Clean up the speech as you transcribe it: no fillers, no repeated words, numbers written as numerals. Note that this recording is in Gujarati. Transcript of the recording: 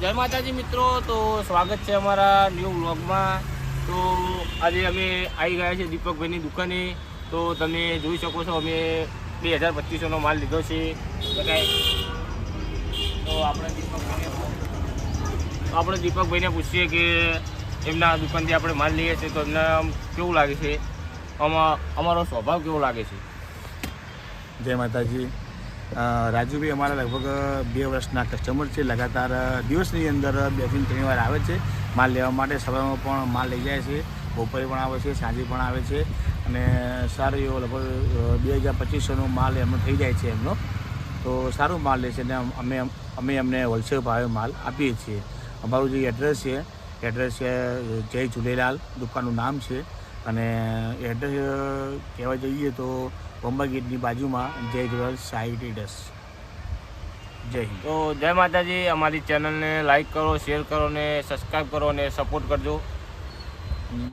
જય માતાજી મિત્રો, તો સ્વાગત છે અમારા ન્યૂ વ્લોગમાં। તો આજે અમે આવી ગયા છે દીપકભાઈની દુકાને। તો તમે જોઈ શકો છો અમે 2200નો માલ લીધો છે। તો આપણે દીપકભાઈને પૂછીએ કે એમના દુકાનથી આપણે માલ લઈએ છીએ તો એમને કેવું લાગે છે, અમારો સ્વભાવ કેવો લાગે છે। જય માતાજી। રાજુભાઈ અમારા લગભગ 2 વર્ષના કસ્ટમર છે। લગાતાર દિવસની અંદર 2 થી 3 વાર આવે છે માલ લેવા માટે। સવારમાં પણ માલ લઈ જાય છે, બપોરે પણ આવે છે, સાંજે પણ આવે છે અને સારો એવો લગભગ 2200નો માલ એમનો થઈ જાય છે એમનો। તો સારો માલ લે છે અને અમે એમને હોલસેલ ભાવે માલ આપીએ છીએ। અમારું જે એડ્રેસ છે જય ઝૂલેલાલ દુકાનનું નામ છે અને એડ્રેસ કહેવા જઈએ તો બોમ્બે ગેટની બાજુમાં જય ઝૂલેલાલ સાઈ ટ્રેડર્સ। જય હિન્દ। તો જય માતાજી। અમારી ચેનલને લાઈક કરો, શેર કરો ને સબસ્ક્રાઈબ કરો અને સપોર્ટ કરજો।